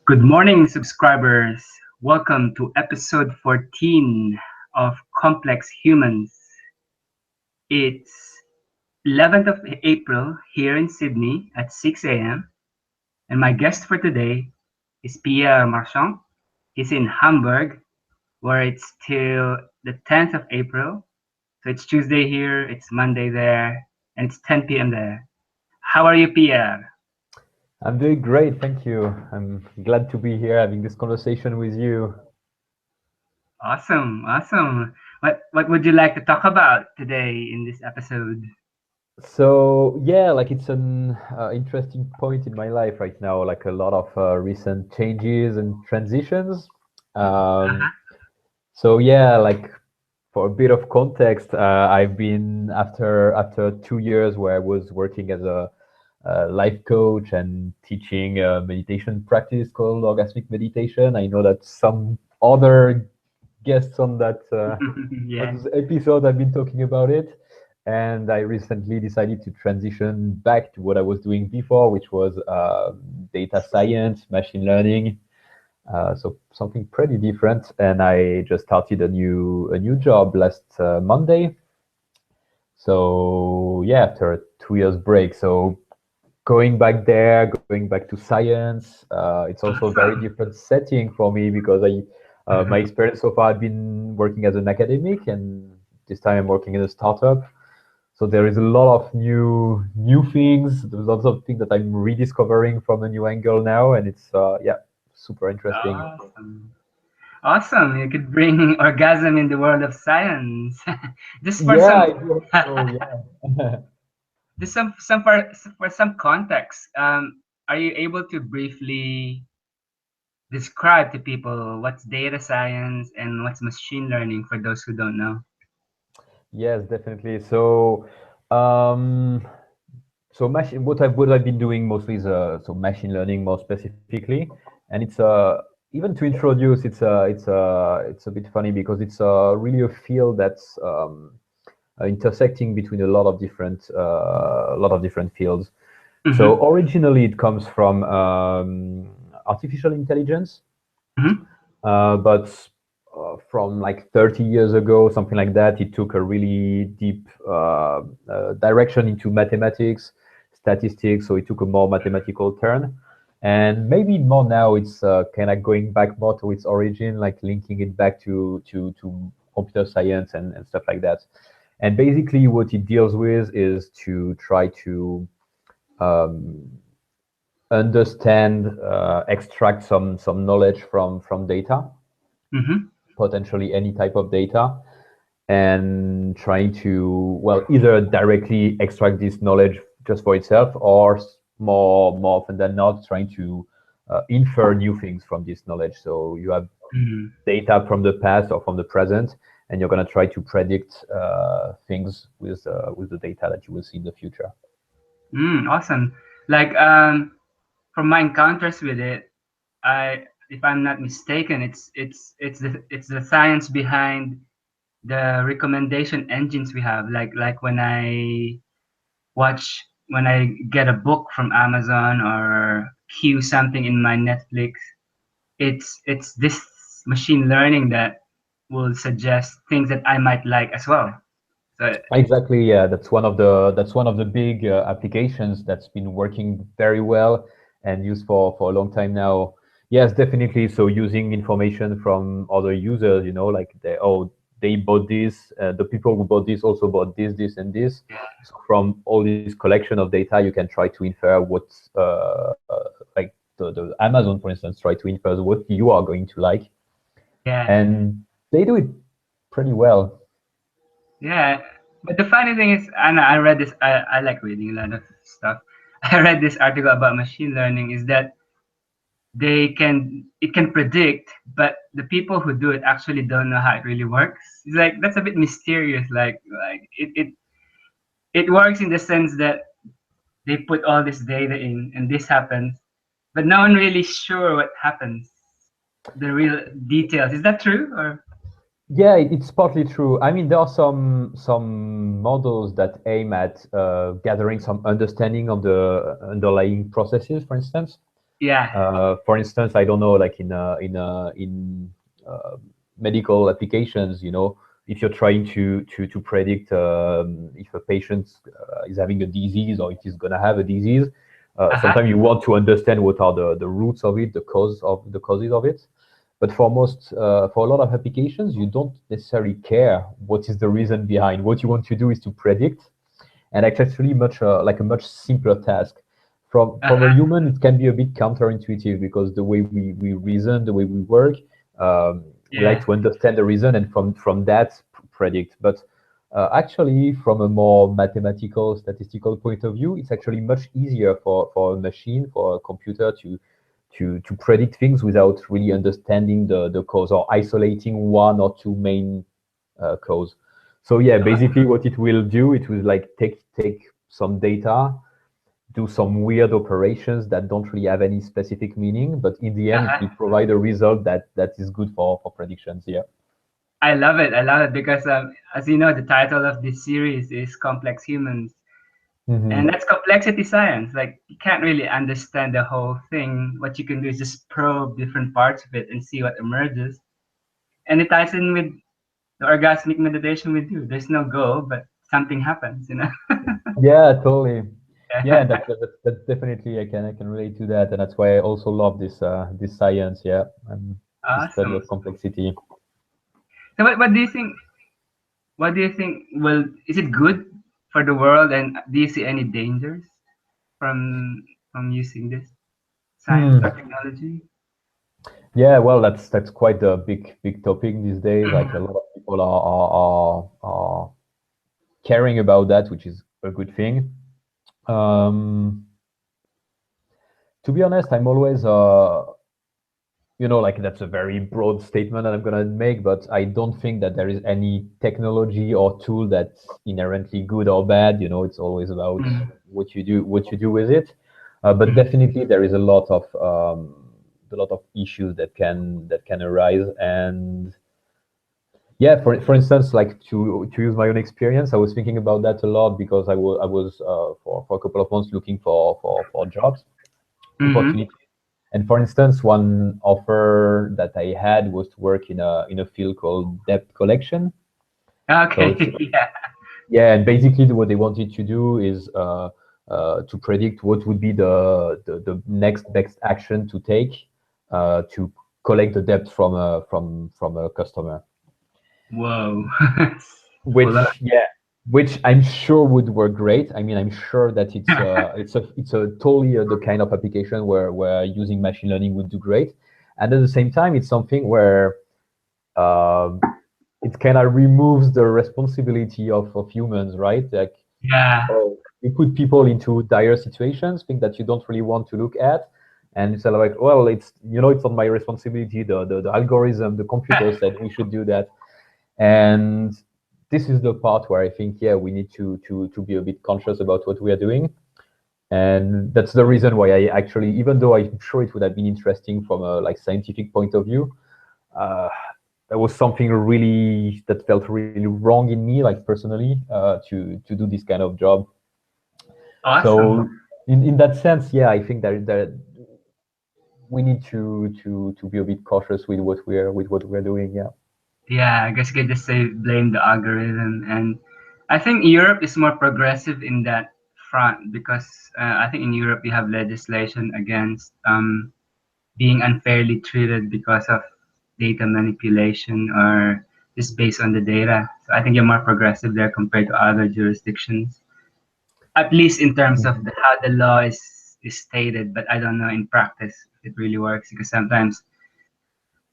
Good morning, subscribers. Welcome to episode 14 of Complex Humans. It's 11th of April here in Sydney at 6 a.m. And my guest for today is Pierre Marchart. He's in Hamburg, where it's till the 10th of April. So it's Tuesday here, it's Monday there, and it's 10 p.m. there. How are you, Pierre? I'm doing great, thank you. I'm glad to be here having this conversation with you. Awesome, awesome. What would you like to talk about today in this episode? So yeah, like it's an interesting point in my life right now, like a lot of recent changes and transitions. Um, Uh-huh. so yeah, like for a bit of context, I've been after 2 years where I was working as a life coach and teaching a meditation practice called orgasmic meditation. I know that some other guests on Yeah. this episode have been talking about it, and I recently decided to transition back to what I was doing before, which was data science, machine learning. So something pretty different, and I just started a new job last Monday. So yeah, after a 2 years break, so going back there, going back to science. It's also a very Awesome. different setting for me because my experience so far, I've been working as an academic, and this time I'm working in a startup. So there is a lot of new things. There's lots of things that I'm rediscovering from a new angle now, and it's yeah, super interesting. Awesome. Awesome. You could bring orgasm in the world of science. Just for Yeah, some I do also, yeah. just some for some context. Are you able to briefly describe to people what's data science and what's machine learning for those who don't know? Yes, definitely. Um, So machine, what I've been doing mostly is machine learning more specifically, and it's even to introduce, it's a bit funny because it's really a field that's intersecting between a lot of different fields. So Mm-hmm. originally it comes from artificial intelligence, Mm-hmm. but from like 30 years ago, something like that, it took a really deep direction into mathematics, statistics. So it took a more mathematical turn. And maybe more now, it's kind of going back more to its origin, like linking it back to computer science and stuff like that. And basically, what it deals with is to try to um, understand, extract some knowledge from data, Mm-hmm. potentially any type of data, and trying to, well, either directly extract this knowledge just for itself, or more often than not, trying to infer new things from this knowledge. So you have Mm-hmm. data from the past or from the present, and you're going to try to predict things with the data that you will see in the future. Awesome. Like from my encounters with it, if I'm not mistaken, it's the science behind the recommendation engines we have. Like when I get a book from Amazon or queue something in my Netflix, it's this machine learning that will suggest things that I might like as well. So Exactly, yeah. That's one of the big applications that's been working very well and used for a long time now. Yes, definitely. So using information from other users, like they bought this, the people who bought this also bought this, and this. yeah, So from all this collection of data, you can try to infer what's like the Amazon, for instance, try to infer what you are going to like, yeah. and they do it pretty well. Yeah, but the funny thing is, I read this. I like reading a lot of stuff. I read this article about machine learning. Is that it can predict, but the people who do it actually don't know how it really works. It's like that's a bit mysterious. Like it works in the sense that they put all this data in, and this happens, but no one really sure what happens. The real details. Is that true or? Yeah, it's partly true. I mean, there are some models that aim at gathering some understanding of the underlying processes, for instance. Yeah. For instance, I don't know, like in uh, medical applications, if you're trying to predict if a patient is having a disease or if he's gonna have a disease, Uh-huh. sometimes you want to understand what are the roots of it, the causes of it. But for a lot of applications, you don't necessarily care what is the reason behind. What you want to do is to predict, and it's actually much like a much simpler task. From a Uh-huh. human, it can be a bit counterintuitive because the way we reason, the way we work, we like Yeah. to understand the reason and from that predict. But actually, from a more mathematical, statistical point of view, it's actually much easier for a machine, for a computer to predict things without really understanding the cause or isolating one or two main cause. So yeah, basically what it will do, it will like take some data, do some weird operations that don't really have any specific meaning, but in the end, it Uh-huh. will provide a result that is good for predictions. Yeah. I love it. I love it because, as you know, the title of this series is Complex Humans. And Hmm. that's complexity science. Like, you can't really understand the whole thing. What you can do is just probe different parts of it and see what emerges. And it ties in with the orgasmic meditation we do. There's no goal, but something happens, you know? Yeah, totally. Yeah, Yeah. that's definitely I can relate to that, and that's why I also love this science. Yeah, and the study Awesome. of complexity. So what do you think? What do you think? Well, is it good for the world, and do you see any dangers from using this science or Hmm. technology? Yeah, well, that's quite a big topic these days. Like a Mhm. lot of people are caring about that, which is a good thing. Um, to be honest, I'm always like that's a very broad statement that I'm gonna make, but I don't think that there is any technology or tool that's inherently good or bad. It's always about Mhm. what you do with it. But Mhm. definitely there is a lot of issues that can arise. And yeah, for instance, like to use my own experience, I was thinking about that a lot because I was for a couple of months looking for jobs Mhm. opportunities. And for instance, one offer that I had was to work in a field called debt collection. So Okay. it's Yeah. yeah, and basically what they wanted to do is to predict what would be the next best action to take to collect the debt from a customer. Whoa. Full on. Which I'm sure would work great. I mean, I'm sure that it's a totally the kind of application where using machine learning would do great. And at the same time, it's something where um, it kind of removes the responsibility of humans, right? Like, Yeah. oh, you put people into dire situations, things that you don't really want to look at, and it's like, well, it's not my responsibility. The algorithm, the computer said we should do that. And this is the part where I think, yeah, we need to be a bit conscious about what we are doing. And that's the reason why I actually, even though I'm sure it would have been interesting from a like scientific point of view, uh, there was something really that felt really wrong in me, like personally, to do this kind of job. Awesome. So in that sense, yeah, I think that we need to be a bit cautious with what we're doing. Yeah. Yeah, I guess you could just say blame the algorithm. And I think Europe is more progressive in that front because I think in Europe you have legislation against being unfairly treated because of data manipulation or just based on the data. So I think you're more progressive there compared to other jurisdictions, at least in terms of how the law is stated. But I don't know in practice if it really works because sometimes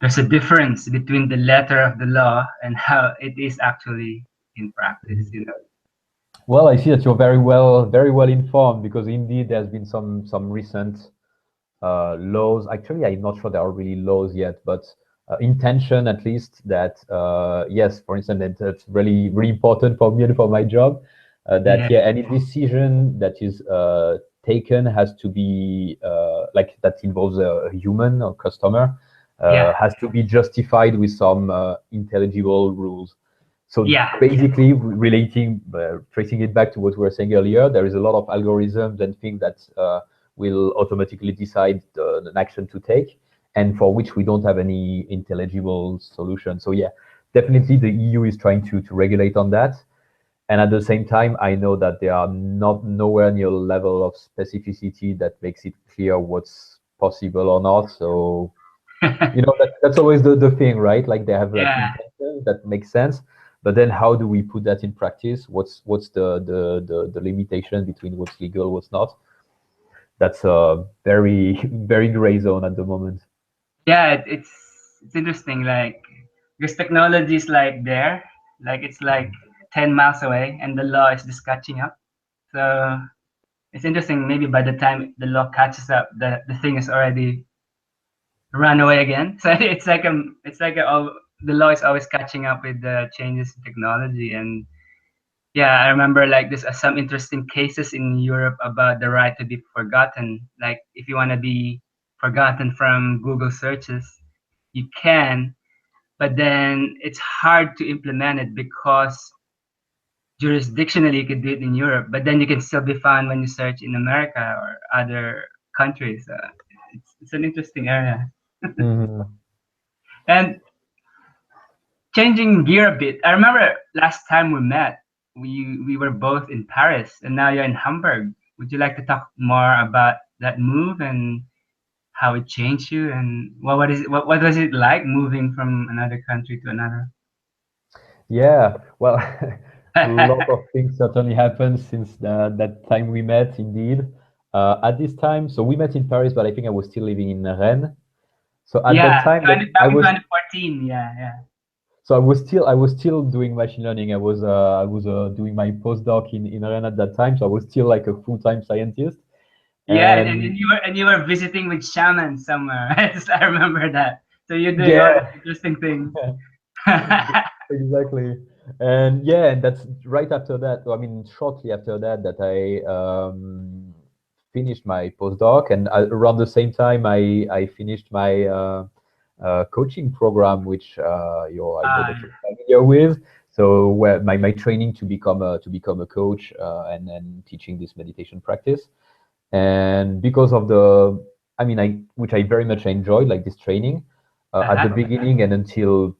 there's a difference between the letter of the law and how it is actually in practice, you know. Well, I see that you're very well informed because indeed there's been some recent laws. Actually, I'm not sure there are really laws yet, but intention at least that yes, for instance, that's really really important for me and for my job. That Yeah, yeah, any decision that is taken has to be like that involves a human or customer yeah, has to be justified with some intelligible rules. So yeah, basically, tracing it back to what we were saying earlier, there is a lot of algorithms and things that will automatically decide an action to take, and for which we don't have any intelligible solution. So yeah, definitely the EU is trying to regulate on that. And at the same time, I know that they are not nowhere near a level of specificity that makes it clear what's possible or not. So that's always the thing, right? Like they have like Yeah. intention that makes sense, but then how do we put that in practice? What's the limitation between what's legal, what's not? That's a very very gray zone at the moment. Yeah, it's interesting. Like because technology is like there, like it's like 10 miles away, and the law is just catching up. So it's interesting. Maybe by the time the law catches up, the thing is already run away again. So the law is always catching up with the changes in technology. And yeah, I remember like there's some interesting cases in Europe about the right to be forgotten. Like if you want to be forgotten from Google searches, you can, but then it's hard to implement it because jurisdictionally you could do it in Europe, but then you can still be found when you search in America or other countries. It's an interesting area. Mhm. And changing gear a bit, I remember last time we met, we were both in Paris, and now you're in Hamburg. Would you like to talk more about that move and how it changed you, and what was it like moving from another country to another? Yeah, well, a lot of things certainly happened since that time we met, indeed. At this time, so we met in Paris, but I think I was still living in Rennes. So at that Yeah, time, I back in was 2014. Yeah, yeah. so I was still doing machine learning. I was doing my postdoc in Rennes at that time. So I was still like a full-time scientist. Yeah, And and you were visiting with shamans somewhere. I remember that. So you're doing all yeah, these interesting things. exactly. And yeah, and that's right after that. I mean, shortly after that, that I finished my postdoc, and around the same time, I finished my coaching program, which I know uh, that you're familiar with. So where my training to become a coach and teaching this meditation practice, and because of I mean, which I very much enjoyed, like this training. At the uh-huh. beginning and until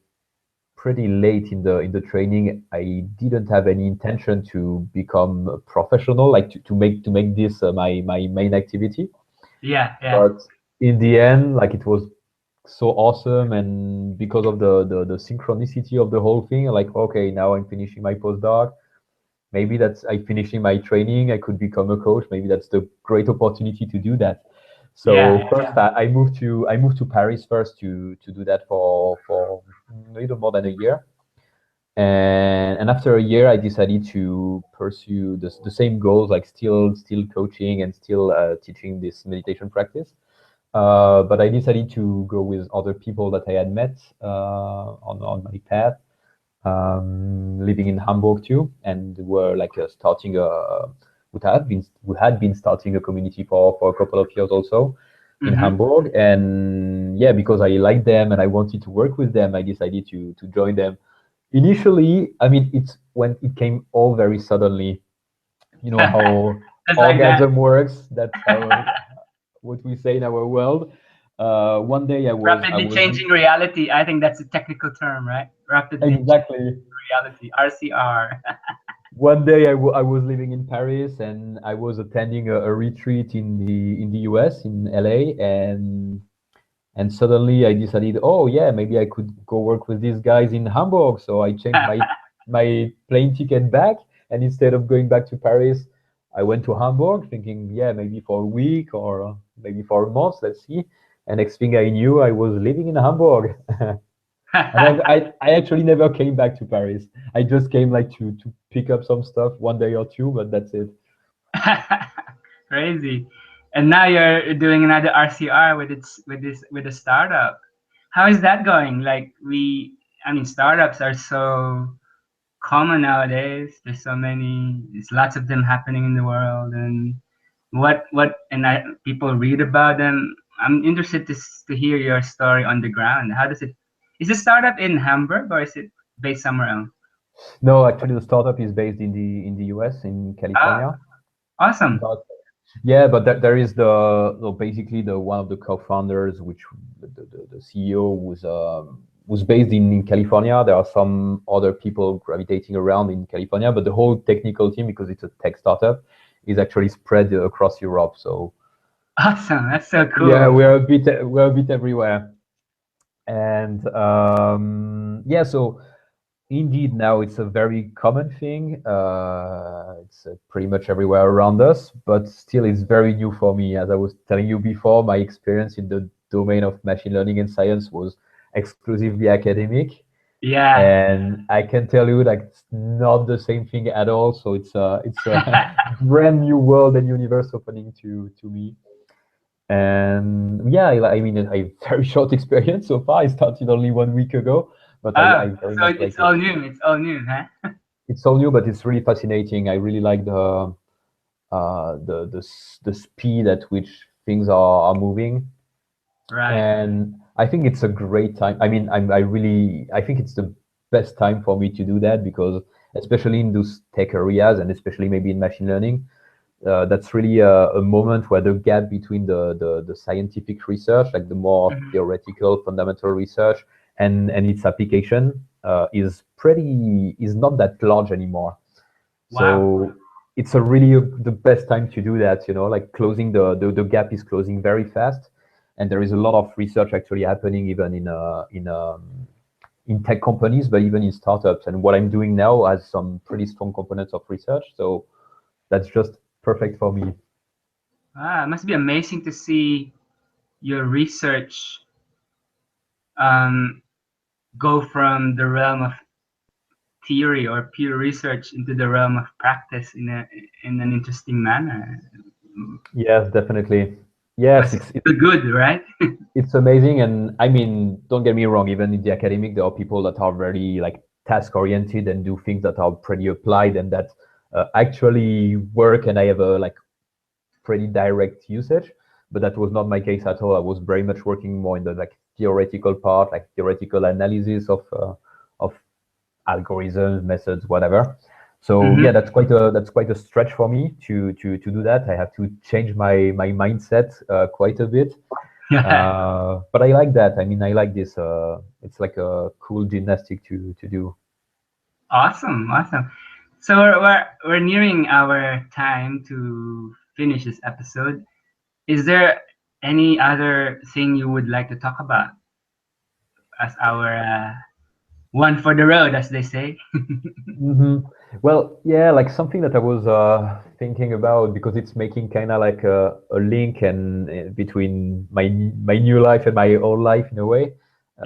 pretty late in the training, I didn't have any intention to become a professional, like to make this my main activity. Yeah, yeah, But in the end, like it was so awesome, and because of the synchronicity of the whole thing, like okay, now I'm finishing my postdoc. Maybe that's I finishing my training. I could become a coach. Maybe that's the great opportunity to do that. yeah. So first, I moved to Paris first to do that for a little more than a year. And after a year, I decided to pursue the same goals, like still coaching and still teaching this meditation practice. But I decided to go with other people that I had met on my path, living in Hamburg too, and were like starting a would had been starting a community for a couple of years also in Mm-hmm. Hamburg. And yeah, because I liked them and I wanted to work with them, I decided to join them. Initially, I mean, it's when it came all very suddenly. You know how Just like that. orgasm works. That's how what we say in our world. One day I Rapidly was changing reality. I think that's a technical term, right? Rapidly changing exactly. reality. RCR. One day I was living in Paris and I was attending a retreat in the US in LA, and suddenly I decided, oh yeah, maybe I could go work with these guys in Hamburg. So I changed my plane ticket back, and instead of going back to Paris, I went to Hamburg, thinking, yeah, maybe for a week or maybe for a month, let's see. And next thing I knew, I was living in Hamburg. And I actually never came back to Paris. I just came like to pick up some stuff one day or two, but that's it. Crazy. And now you're doing another RCR with a startup. How is that going? I mean, startups are so common nowadays. There's lots of them happening in the world, and people read about them. I'm interested to hear your story on the ground. Is the startup in Hamburg or is it based somewhere else? No, actually, the startup is based in the US in Ah, California. awesome. But Yeah, but there is basically the one of the co-founders, which the CEO was based in California. There are some other people gravitating around in California, but the whole technical team, because it's a tech startup, is actually spread across Europe. So Awesome. That's so yeah, cool. we're a bit everywhere. And yeah, so indeed, now it's a very common thing. It's pretty much everywhere around us, but still, it's very new for me. As I was telling you before, my experience in the domain of machine learning and science was exclusively academic, Yeah. and I can tell you that it's not the same thing at all. So it's a brand new world and universe opening to me. And yeah, I mean, a very short experience so far. I started only 1 week ago, but I Oh, very so much it's like it. all new. It's all new, huh? It's all new, but it's really fascinating. I really like the speed at which things are moving, Right. and I think it's a great time. I mean, I think it's the best time for me to do that because especially in those tech areas and especially maybe in machine learning, that's really a moment where the gap between the scientific research, like the more Mhm. theoretical fundamental research, and its application is not that large anymore. Wow. So it's a really the best time to do that. Like closing the gap is closing very fast, and there is a lot of research actually happening even in tech companies, but even in startups. And what I'm doing now has some pretty strong components of research, so that's just perfect for me. Ah, it must be amazing to see your research go from the realm of theory or pure research into the realm of practice in an interesting manner. Yes, definitely. Yes, Must feel good, right? it's amazing, and I mean, don't get me wrong. Even in the academic, there are people that are very like task oriented and do things that are pretty applied and that actually work, and I have a like pretty direct usage. But that was not my case at all. I was very much working more in the like theoretical part, like theoretical analysis of algorithms, methods, whatever. So yeah, Hmm. that's quite a stretch for me to do that. I have to change my mindset quite a bit. Yeah. But I like that. I mean, I like this. It's like a cool gymnastic to do. Awesome, awesome. So we're nearing our time to finish this episode. Is there any other thing you would like to talk about as our one for the road, as they say? hmm Well, yeah, like something that I was thinking about because it's making kind of like a link and between my new life and my old life in a way is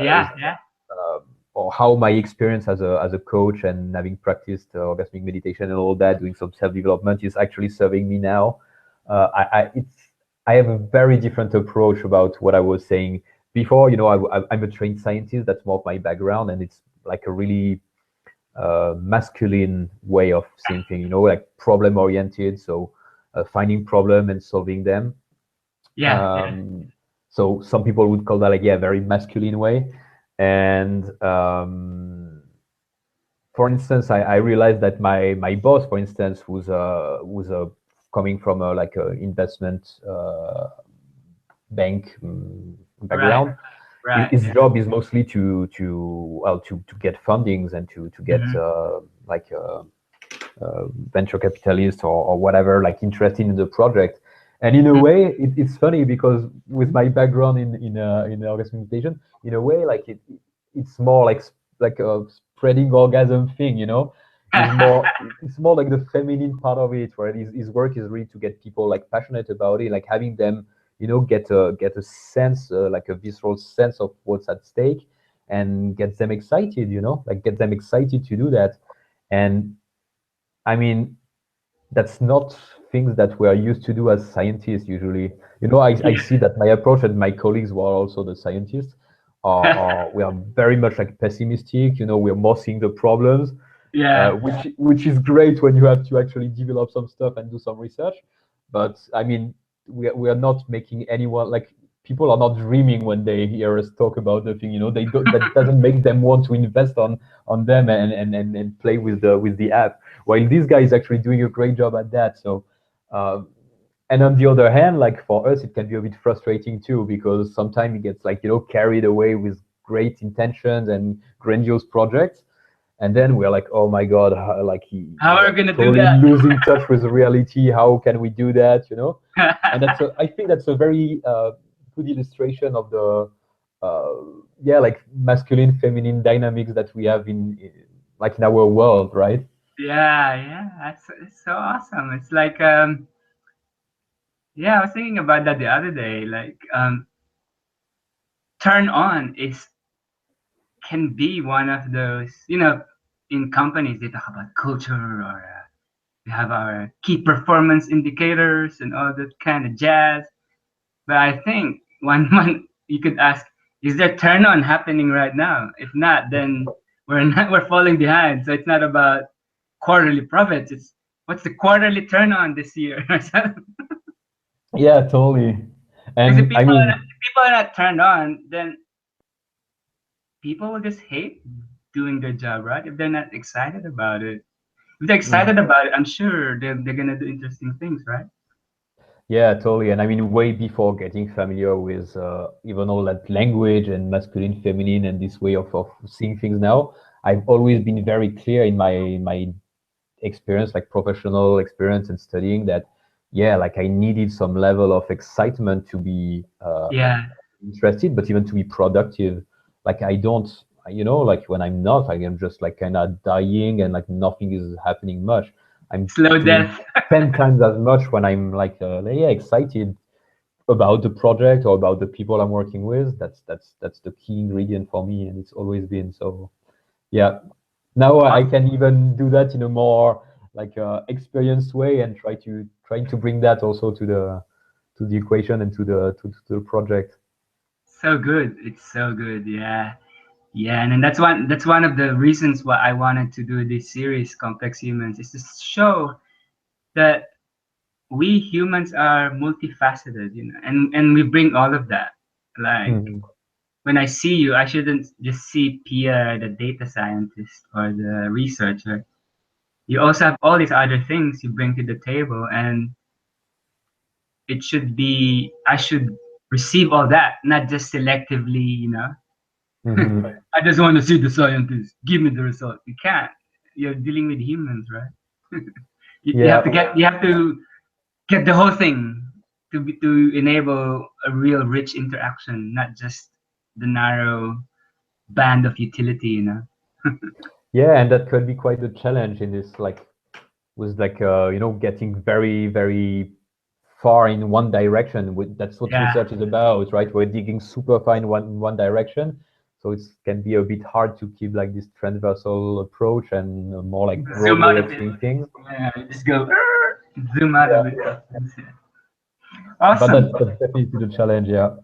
Yeah, yeah. uh, or how my experience as a coach and having practiced orgasmic meditation and all that, doing some self development is actually serving me now. I have a very different approach about what I was saying before. I'm a trained scientist. That's more of my background, and it's like a really masculine way of seeing things, like problem oriented. So finding problem and solving them. Yeah, yeah. Um, so some people would call that like, yeah, very masculine way. And for instance, I realized that my boss, for instance, was coming from a like a investment bank Right, background. his, right. his Yeah. job is mostly to get fundings and to get Hmm. like venture capitalists or whatever like interested in the project. And in a way, it's funny because with my background in orgasm meditation, in a way, like it's more like a spreading orgasm thing, it's more like the feminine part of it, where his work is really to get people like passionate about it, like having them get a sense, like a visceral sense of what's at stake, and get them excited, like get them excited to do that. And I mean, that's not things that we are used to do as scientists usually. I see that my approach and my colleagues who are also the scientists we are very much like pessimistic. We're more seeing the problems, Yeah. which is great when you have to actually develop some stuff and do some research. But I mean, we are not making anyone like people are not dreaming when they hear us talk about the thing. They don't, that doesn't make them want to invest on them and play with the app. While this guy is actually doing a great job at that. So And on the other hand, like for us, it can be a bit frustrating too, because sometimes it gets like, carried away with great intentions and grandiose projects. And then we're like, oh my God, like How we're are we like gonna do totally that? losing touch with reality. How can we do that? And I think that's a very good illustration of the, like masculine, feminine dynamics that we have like in our world, right? Yeah, yeah, it's so awesome. It's like yeah, I was thinking about that the other day. Like turn on is can be one of those, in companies they talk about culture or we have our key performance indicators and all that kind of jazz. But I think one one you could ask, is there turn on happening right now? If not, then we're falling behind. So it's not about quarterly profits. It's what's the quarterly turn on this year? Because Yeah, totally. if And I mean, people are not turned on, then people will just hate doing their job, right? If they're not excited about it. If they're excited about it, I'm sure they're gonna do interesting things, right? yeah, totally. And I mean, way before getting familiar with even all that language and masculine, feminine, and this way of seeing things now, I've always been very clear in my experience, like professional experience and studying, that yeah, like I needed some level of excitement to be Yeah, interested, but even to be productive. Like I don't, like when I'm not, like I'm just like kind of dying and like nothing is happening much. I'm slow doing death. 10 times as much when I'm like, yeah, excited about the project or about the people I'm working with. That's the key ingredient for me, and it's always been so. Yeah, now I can even do that in a more like experienced way and trying to bring that also to the equation and to the project. So good. It's so good. Yeah. Yeah, and then that's one of the reasons why I wanted to do this series, Complex Humans, is to show that we humans are multifaceted, and we bring all of that. Like Mhm. when I see you, I shouldn't just see Pierre, the data scientist or the researcher. You also have all these other things you bring to the table, and it should be I should receive all that, not just selectively. Mhm. I just want to see the scientist. Give me the result. You can't. You're dealing with humans, right? You have to Yeah, get the whole thing to enable a real rich interaction, not just the narrow band of utility. yeah, and that could be quite a challenge in this, like, with like getting very very far in one direction. That's what Yeah. research is about, right? We're digging super far in one direction, so it can be a bit hard to keep like this transversal approach and a more like broad Zoom way out of of it. seeing things. Yeah, just go zoom out of Yeah, it. but Awesome. that's definitely the challenge. Yeah.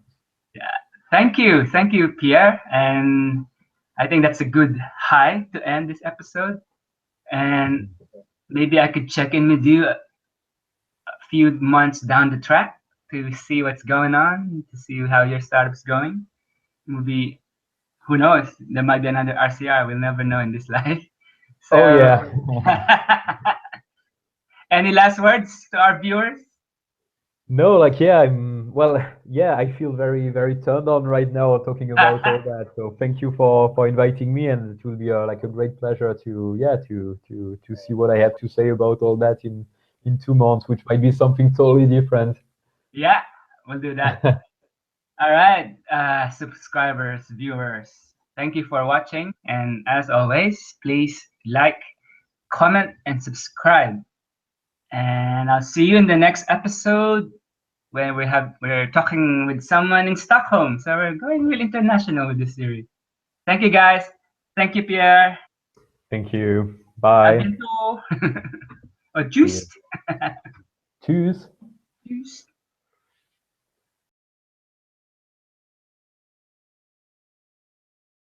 Yeah. Thank you, Pierre. And I think that's a good high to end this episode. And maybe I could check in with you a few months down the track to see what's going on, to see how your startup's going. Maybe who knows? There might be another RCR. We'll never know in this life. Oh So, yeah. any last words to our viewers? No, like yeah, yeah, I feel very very turned on right now talking about all that. So thank you for inviting me, and it will be like a great pleasure to yeah to see what I have to say about all that in 2 months, which might be something totally different. Yeah, we'll do that. All right, subscribers, viewers, thank you for watching. And as always, please like, comment, and subscribe. And I'll see you in the next episode where we're talking with someone in Stockholm. So we're going real international with this series. Thank you, guys. Thank you, Pierre. Thank you. À Bye. bientôt. Or See you. just. Tschüss.